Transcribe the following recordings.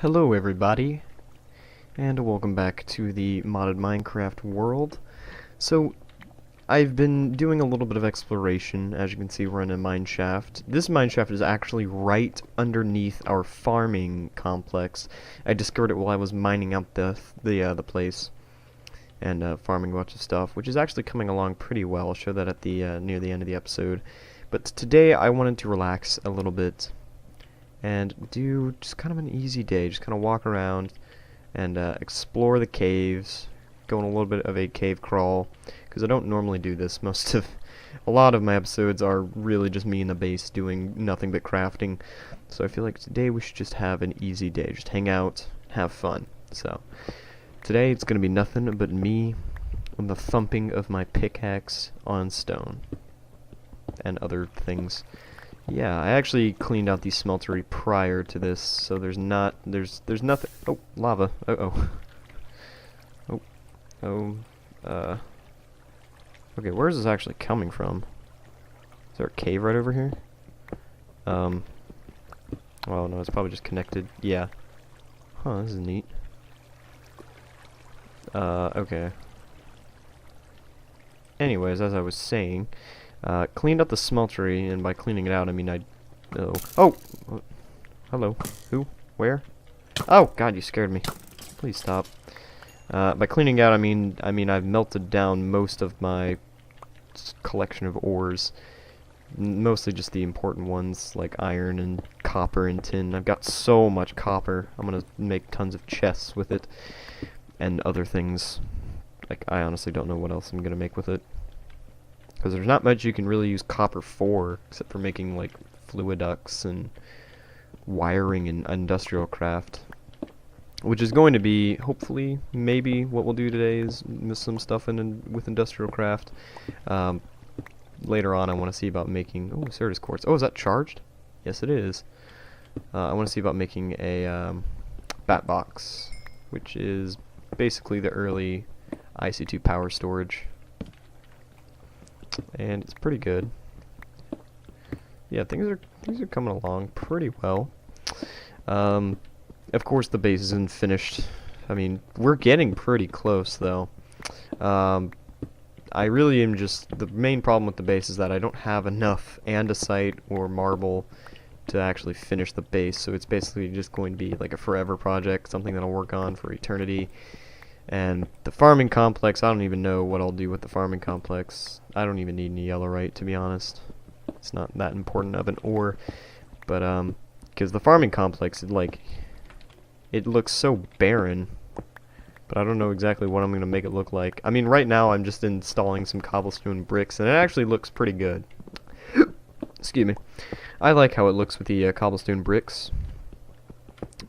Hello everybody, and welcome back to the modded Minecraft world. So, I've been doing a little bit of exploration. As you can see, we're in a mine shaft. This mine shaft is actually right underneath our farming complex. I discovered it while I was mining out the place and farming a bunch of stuff, which is actually coming along pretty well. I'll show that at the near the end of the episode. But today I wanted to relax a little bit and do just kind of an easy day. Just kind of walk around and explore the caves, go on a little bit of a cave crawl, because I don't normally do this. A lot of my episodes are really just me in the base doing nothing but crafting. So I feel like today we should just have an easy day, just hang out, have fun. So today it's gonna be nothing but me and the thumping of my pickaxe on stone and other things. Yeah, I actually cleaned out the smeltery prior to this, so there's nothing. Oh, lava. Okay, where is this actually coming from? Is there a cave right over here? Well, no, it's probably just connected. Yeah. Huh, this is neat. Okay. Anyways, as I was saying, cleaned up the smeltery, and by cleaning it out, I mean Oh! Hello. Who? Where? Oh, God, you scared me. Please stop. By cleaning out, I mean I've melted down most of my collection of ores. Mostly just the important ones, like iron and copper and tin. I've got so much copper. I'm gonna make tons of chests with it, and other things. Like, I honestly don't know what else I'm gonna make with it, because there's not much you can really use copper for, except for making, like, fluiducts and wiring and industrial craft. Which is going to be, hopefully, maybe what we'll do today is some stuff with industrial craft. Later on I want to see about making... Oh, Certus quartz. Oh, is that charged? Yes, it is. I want to see about making a bat box, which is basically the early IC2 power storage. And it's pretty good. Yeah, things are coming along pretty well. Of course, the base isn't finished. I mean, we're getting pretty close, though. I really am just... The main problem with the base is that I don't have enough andesite or marble to actually finish the base, so it's basically just going to be like a forever project, something that I'll work on for eternity. And the farming complex, I don't even know what I'll do with the farming complex. I don't even need any yellowite, to be honest. It's not that important of an ore. But, because the farming complex, it looks so barren, but I don't know exactly what I'm going to make it look like. I mean, right now I'm just installing some cobblestone bricks, and it actually looks pretty good. Excuse me. I like how it looks with the cobblestone bricks.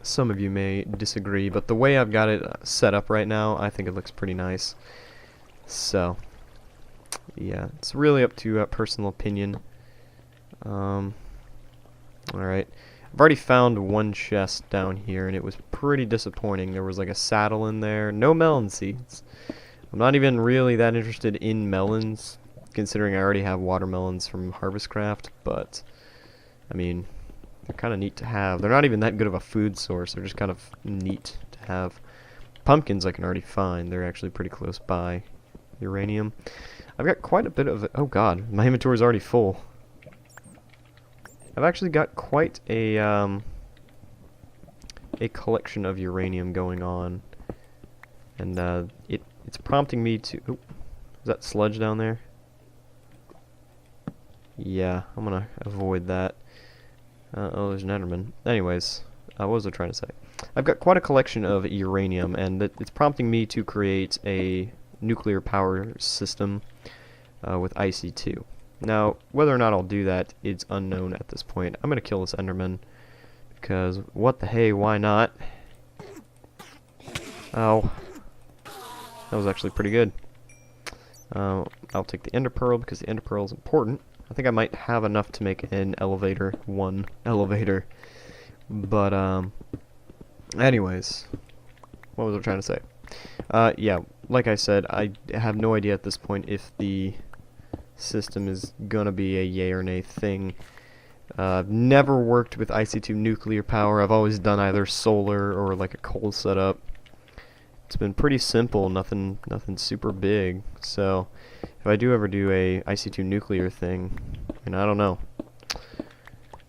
Some of you may disagree, but the way I've got it set up right now, I think it looks pretty nice. So, yeah, it's really up to personal opinion. Alright. I've already found one chest down here, and it was pretty disappointing. There was like a saddle in there, no melon seeds. I'm not even really that interested in melons, considering I already have watermelons from Harvestcraft, but, I mean, they're kind of neat to have. They're not even that good of a food source, they're just kind of neat to have. Pumpkins I can already find, they're actually pretty close by. Uranium. I've got quite a bit of it. Oh god, my inventory's already full. I've actually got quite a collection of uranium going on, and it's prompting me to... Oh, is that sludge down there? Yeah, I'm gonna avoid that. Oh, there's an Enderman. Anyways, what was I trying to say? I've got quite a collection of uranium, and it's prompting me to create a nuclear power system with IC2. Now, whether or not I'll do that is unknown at this point. I'm gonna kill this Enderman, because what the hey, why not? Oh, that was actually pretty good. I'll take the Ender Pearl, because the Ender Pearl is important. I think I might have enough to make an elevator, one elevator. But, anyways, what was I trying to say? Yeah, like I said, I have no idea at this point if the system is gonna be a yay or nay thing. I've never worked with IC2 nuclear power. I've always done either solar or like a coal setup. It's been pretty simple, nothing super big. So if I do ever do a IC2 nuclear thing, and I don't know.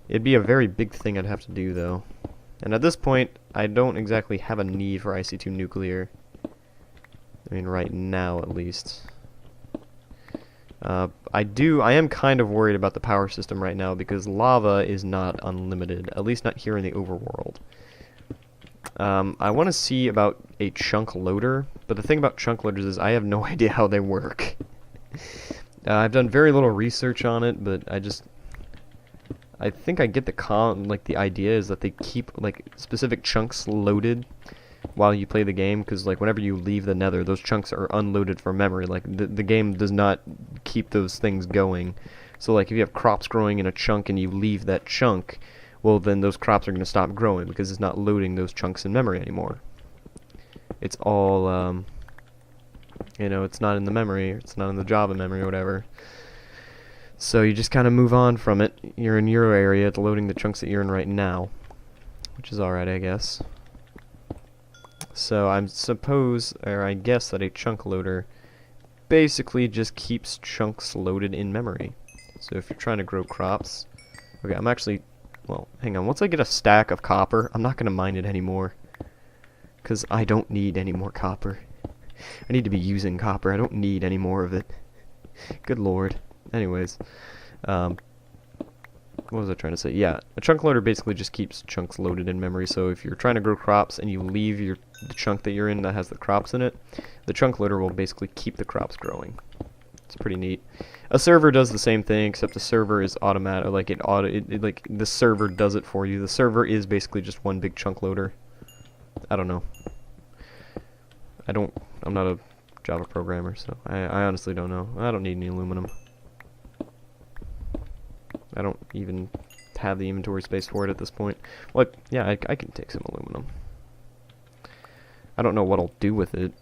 It'd be a very big thing I'd have to do though. And at this point, I don't exactly have a need for IC2 nuclear. I mean, right now at least. I am kind of worried about the power system right now because lava is not unlimited, at least not here in the overworld. I want to see about a chunk loader, but the thing about chunk loaders is I have no idea how they work. I've done very little research on it, but I think I get the idea is that they keep like specific chunks loaded while you play the game, because like whenever you leave the nether, those chunks are unloaded from memory. Like the game does not keep those things going. So like if you have crops growing in a chunk and you leave that chunk, well then those crops are going to stop growing because it's not loading those chunks in memory anymore. It's all you know, it's not in the memory, it's not in the Java memory or whatever. So you just kind of move on from it. You're in your area, it's loading the chunks that you're in right now, which is alright, I guess. So I guess that a chunk loader basically just keeps chunks loaded in memory. So if you're trying to grow crops, okay, well, hang on, once I get a stack of copper, I'm not going to mine it anymore, because I don't need any more copper. I need to be using copper, I don't need any more of it. Good lord. Anyways, what was I trying to say? Yeah, a chunk loader basically just keeps chunks loaded in memory, so if you're trying to grow crops and you leave the chunk that you're in that has the crops in it, the chunk loader will basically keep the crops growing. It's pretty neat. A server does the same thing, except the server is automatic, like like the server does it for you. The server is basically just one big chunk loader. I don't know. I'm not a Java programmer, so I honestly don't know. I don't need any aluminum. I don't even have the inventory space for it at this point. Well, yeah, I can take some aluminum. I don't know what I'll do with it,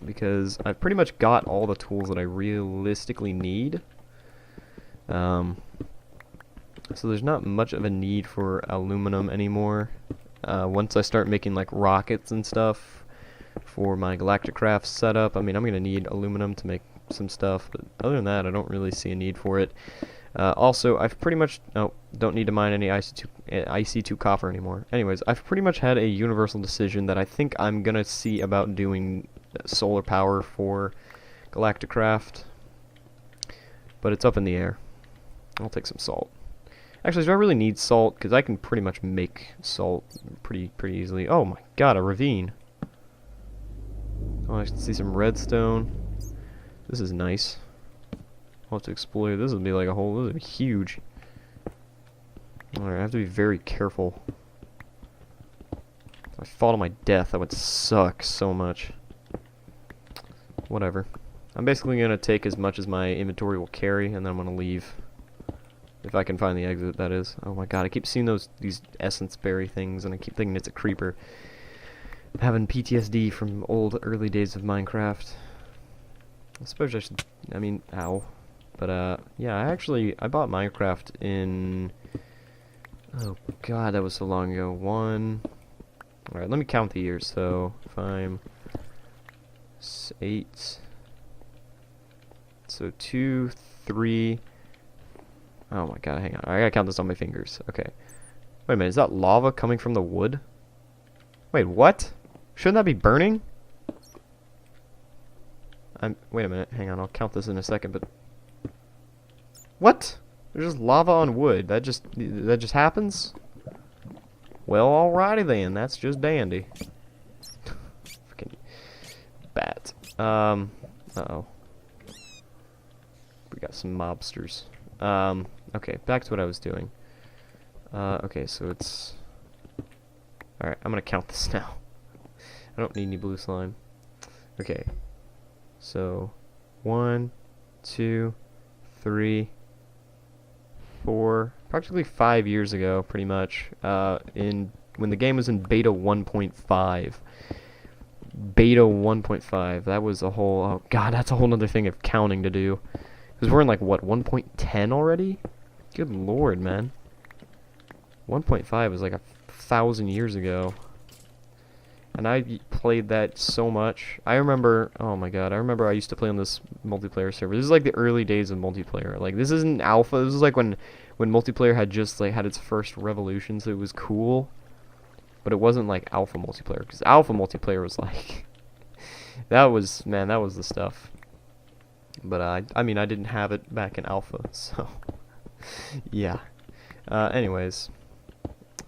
because I've pretty much got all the tools that I realistically need. So there's not much of a need for aluminum anymore. Once I start making like rockets and stuff for my Galacticraft setup, I mean, I'm going to need aluminum to make some stuff, but other than that, I don't really see a need for it. Also, I've pretty much... Oh, don't need to mine any IC2 copper anymore. Anyways, I've pretty much had a universal decision that I think I'm going to see about doing solar power for Galacticraft. But it's up in the air. I'll take some salt. Actually, do I really need salt? Because I can pretty much make salt pretty easily. Oh my god, a ravine. Oh, I can see some redstone. This is nice. I'll have to explore. This will be like a whole... This will be huge. Alright, I have to be very careful. If I fall to my death, that would suck so much. Whatever. I'm basically going to take as much as my inventory will carry, and then I'm going to leave. If I can find the exit, that is. Oh my god, I keep seeing these essence berry things, and I keep thinking it's a creeper. I'm having PTSD from old, early days of Minecraft. I suppose I should... I mean, ow. But, yeah, I bought Minecraft in... Oh, God, that was so long ago. Alright, let me count the years. So, 5, 8... So, 2, 3... Oh my god, hang on. I gotta count this on my fingers. Okay. Wait a minute, is that lava coming from the wood? Wait, what? Shouldn't that be burning? Wait a minute, hang on, I'll count this in a second, but... What? There's just lava on wood. That just happens? Well, alrighty then. That's just dandy. Fucking bat. Uh-oh. We got some mobsters. Okay, back to what I was doing. Okay, so it's... Alright, I'm gonna count this now. I don't need any blue slime. Okay. So, 1, 2, 3, 4, practically 5 years ago, pretty much, when the game was in beta 1.5. Beta 1.5, that was a whole, oh god, that's a whole other thing of counting to do. Because we're in like, what, 1.10 already? Good lord, man. 1.5 was like 1,000 years ago. And I played that so much. I remember, oh my god, I remember I used to play on this multiplayer server. This is like the early days of multiplayer. Like, this isn't alpha. This is like when multiplayer had just like had its first revolution, so it was cool. But it wasn't like alpha multiplayer, because alpha multiplayer was like that was, man, that was the stuff. But I mean, I didn't have it back in alpha, so yeah. Anyways,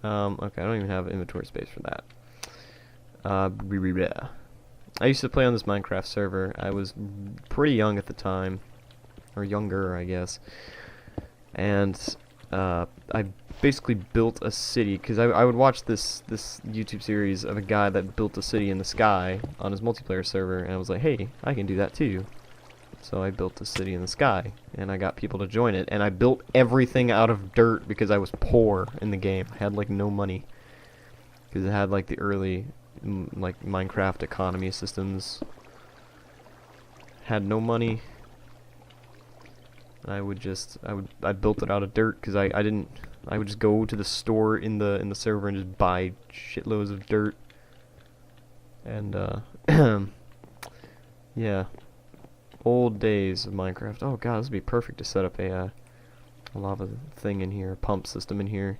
okay, I don't even have inventory space for that. I used to play on this Minecraft server. I was pretty young at the time, or younger, I guess. And I basically built a city, because I would watch this YouTube series of a guy that built a city in the sky on his multiplayer server, and I was like, hey, I can do that too. So I built a city in the sky, and I got people to join it, and I built everything out of dirt because I was poor in the game. I had like no money, because it had like the early like Minecraft economy systems. Had no money. I built it out of dirt because I would just go to the store in the server and just buy shitloads of dirt. And yeah, old days of Minecraft. Oh god, this would be perfect to set up a lava thing in here, a pump system in here.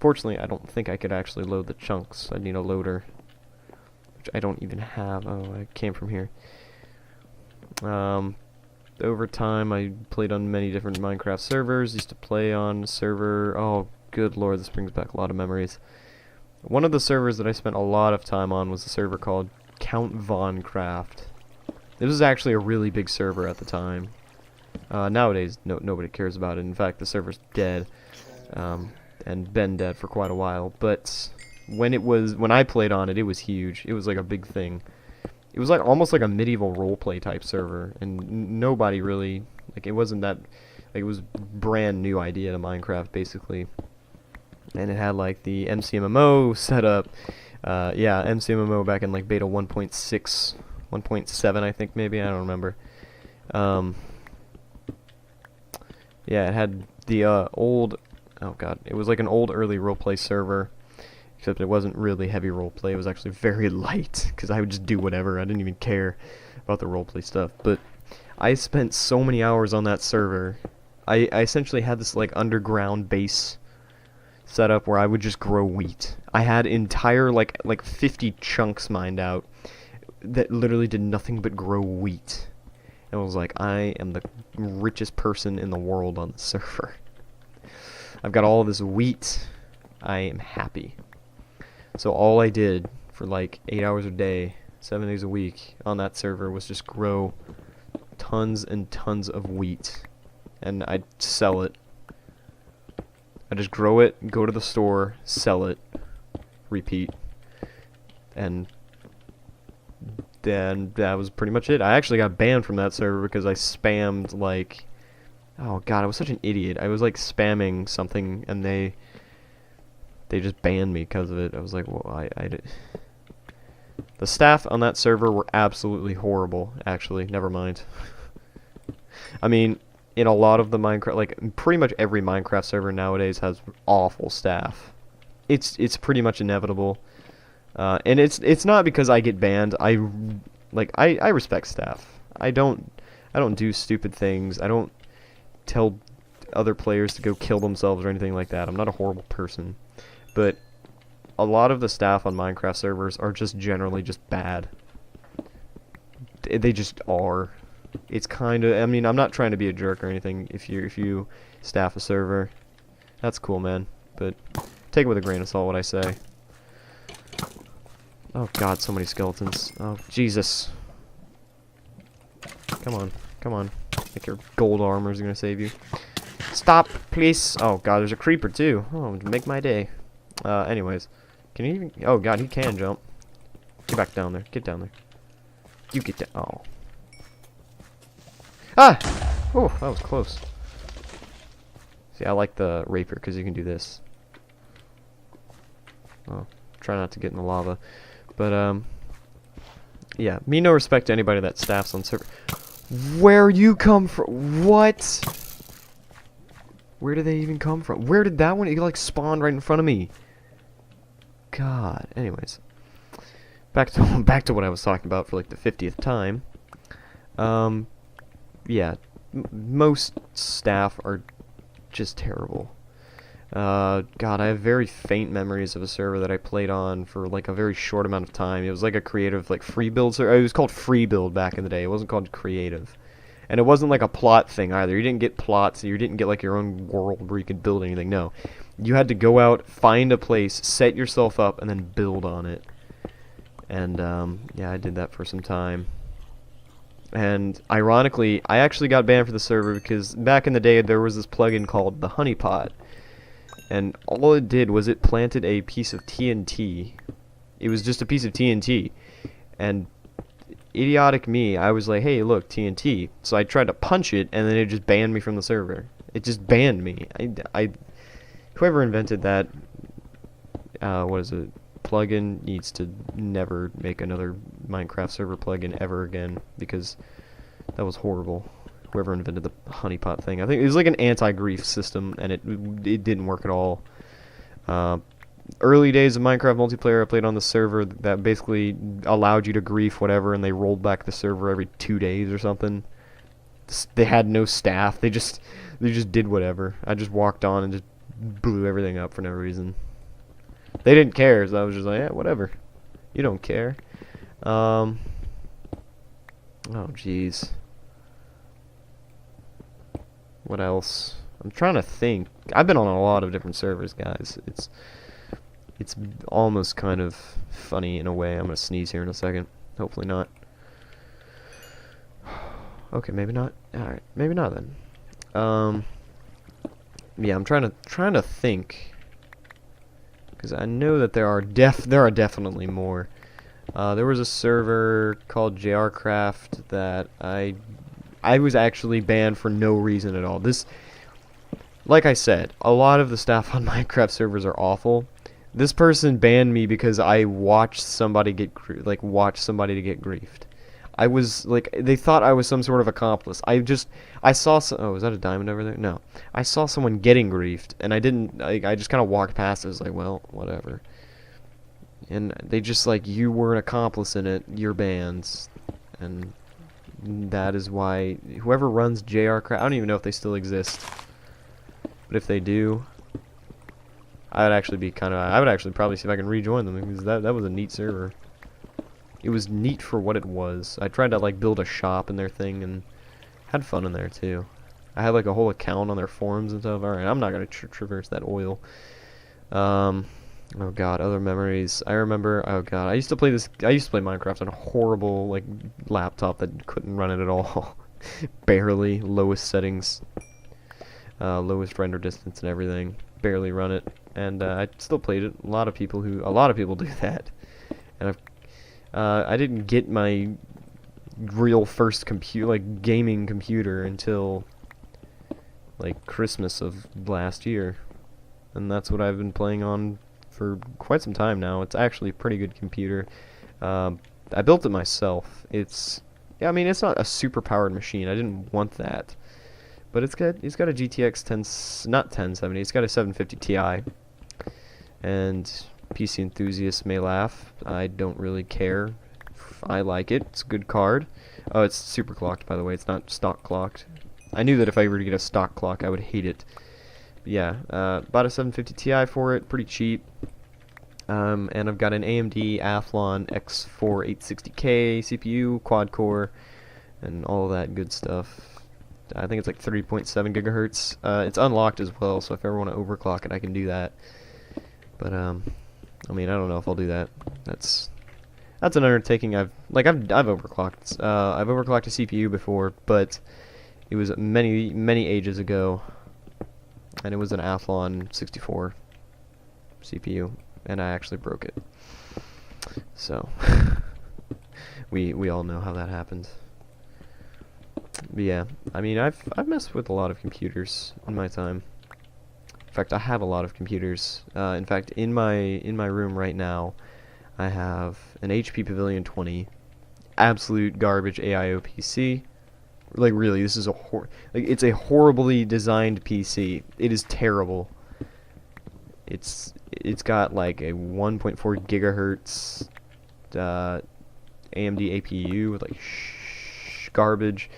Fortunately, I don't think I could actually load the chunks. I'd need a loader, which I don't even have. Oh, I came from here. Over time, I played on many different Minecraft servers. Used to play on a server. Oh, good lord, this brings back a lot of memories. One of the servers that I spent a lot of time on was a server called Count Von Craft. This was actually a really big server at the time. Nowadays, nobody cares about it. In fact, the server's dead, and been dead for quite a while. But when I played on it, it was huge. It was like a big thing. It was like almost like a medieval roleplay type server, and nobody really, like, it wasn't that, like, it was a brand new idea to Minecraft basically, and it had like the MCMMO set up. Yeah, MCMMO back in like beta 1.6, 1.7 I think, maybe, I don't remember. Yeah, it had the old, oh god, it was like an old early roleplay server. Except it wasn't really heavy roleplay. It was actually very light, because I would just do whatever. I didn't even care about the roleplay stuff. But I spent so many hours on that server. I essentially had this like underground base set up where I would just grow wheat. I had entire like 50 chunks mined out that literally did nothing but grow wheat. And I was like, I am the richest person in the world on the server. I've got all this wheat. I am happy. So all I did for like 8 hours a day, 7 days a week on that server was just grow tons and tons of wheat, and I'd sell it. I just grow it, go to the store, sell it, repeat, and then that was pretty much it. I actually got banned from that server because I spammed like, oh god, I was such an idiot. I was like spamming something, and they just banned me because of it. I was like, well, the staff on that server were absolutely horrible, actually. Never mind. I mean, in a lot of the Minecraft, like, pretty much every Minecraft server nowadays has awful staff. It's pretty much inevitable. And it's not because I get banned. I respect staff. I don't do stupid things. I don't tell other players to go kill themselves or anything like that. I'm not a horrible person. But a lot of the staff on Minecraft servers are just generally just bad. They just are. It's kind of, I mean, I'm not trying to be a jerk or anything. If you staff a server, that's cool, man. But take it with a grain of salt what I say. Oh god, so many skeletons. Oh Jesus. Come on, come on. Like your gold armor is gonna save you. Stop, please. Oh god, there's a creeper too. Oh, make my day. Anyways, can he even? Oh god, he can jump. Get back down there. Get down there. You get down. Oh. Ah! Oh, that was close. See, I like the rapier because you can do this. Oh, try not to get in the lava. But yeah, me no respect to anybody that staffs on server. Where you come from? What? Where did they even come from? Where did that one? It like spawned right in front of me. God. Anyways, back to what I was talking about for like the 50th time. Yeah, most staff are just terrible. God, I have very faint memories of a server that I played on for like a very short amount of time. It was like a creative, like free build server. It was called free build back in the day. It wasn't called creative. And it wasn't like a plot thing either. You didn't get plots. You didn't get like your own world where you could build anything. No. You had to go out, find a place, set yourself up, and then build on it. And, yeah, I did that for some time. And, ironically, I actually got banned for the server because back in the day there was this plugin called the Honeypot. And all it did was it planted a piece of TNT. It was just a piece of TNT. And idiotic me, I was like, hey, look, TNT. So I tried to punch it, and then it just banned me from the server. It just banned me. Whoever invented that, what is it, plugin needs to never make another Minecraft server plugin ever again, because that was horrible. Whoever invented the honeypot thing. I think it was like an anti-grief system, and it didn't work at all. Early days of Minecraft multiplayer, I played on the server that basically allowed you to grief whatever, and they rolled back the server every 2 days or something. They had no staff. They just did whatever. I just walked on and just blew everything up for no reason. They didn't care, so I was just like, yeah, whatever. You don't care. Oh, jeez. What else? I'm trying to think. I've been on a lot of different servers, guys. It's almost kind of funny in a way. I'm gonna sneeze here in a second. Hopefully not. Okay, maybe not. All right, maybe not then. Yeah, I'm trying to think, because I know that there are definitely more. There was a server called JRCraft that I was actually banned for no reason at all. Like I said, a lot of the staff on Minecraft servers are awful. This person banned me because I watched somebody to get griefed. I was like, they thought I was some sort of accomplice. I saw oh, is that a diamond over there? No. I saw someone getting griefed, and I just kind of walked past it. I was like, well, whatever. And they just like, you were an accomplice in it, you're banned. And that is why whoever runs JRCraft, I don't even know if they still exist, but if they do, I would actually probably see if I can rejoin them, because that was a neat server. It was neat for what it was. I tried to like build a shop in their thing and had fun in there too. I had like a whole account on their forums and stuff. Alright, I'm not gonna traverse that oil. Oh god, other memories. I remember, oh god, I used to play Minecraft on a horrible like laptop that couldn't run it at all. Barely, lowest settings, lowest render distance and everything. Barely run it, and I still played it. A lot of people do that. And I didn't get my real first gaming computer until like Christmas of last year, and that's what I've been playing on for quite some time now. It's actually a pretty good computer. I built it myself. I mean, it's not a super powered machine. I didn't want that, but it's got a GTX not 1070. It's got a 750 Ti, and PC enthusiasts may laugh. I don't really care. I like it. It's a good card. Oh, it's super clocked, by the way. It's not stock clocked. I knew that if I were to get a stock clock, I would hate it. But yeah, bought a 750 Ti for it, pretty cheap. And I've got an AMD Athlon X4 860K CPU, quad core, and all that good stuff. I think it's like 3.7 gigahertz. It's unlocked as well, so if I ever want to overclock it, I can do that. But I mean, I don't know if I'll do that. That's an undertaking. I've overclocked. I've overclocked a CPU before, but it was many ages ago, and it was an Athlon 64 CPU, and I actually broke it. So we all know how that happens. But yeah, I mean, I've messed with a lot of computers in my time. In fact, I have a lot of computers. In fact, in my room right now, I have an HP Pavilion 20, absolute garbage AIO PC, Like really, this is it's a horribly designed PC. It is terrible. It's got like a 1.4 gigahertz AMD APU with like garbage,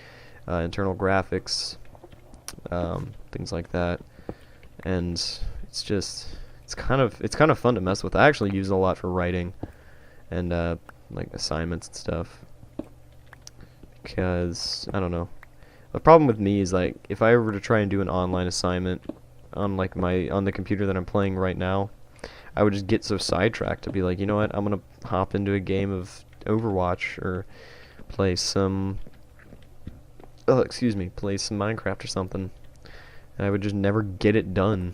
internal graphics, things like that, and it's kind of fun to mess with. I actually use it a lot for writing and like assignments and stuff, because I don't know. The problem with me is like if I were to try and do an online assignment on like on the computer that I'm playing right now, I would just get so sidetracked to be like, you know what, I'm gonna hop into a game of Overwatch or play some play some Minecraft or something, and I would just never get it done.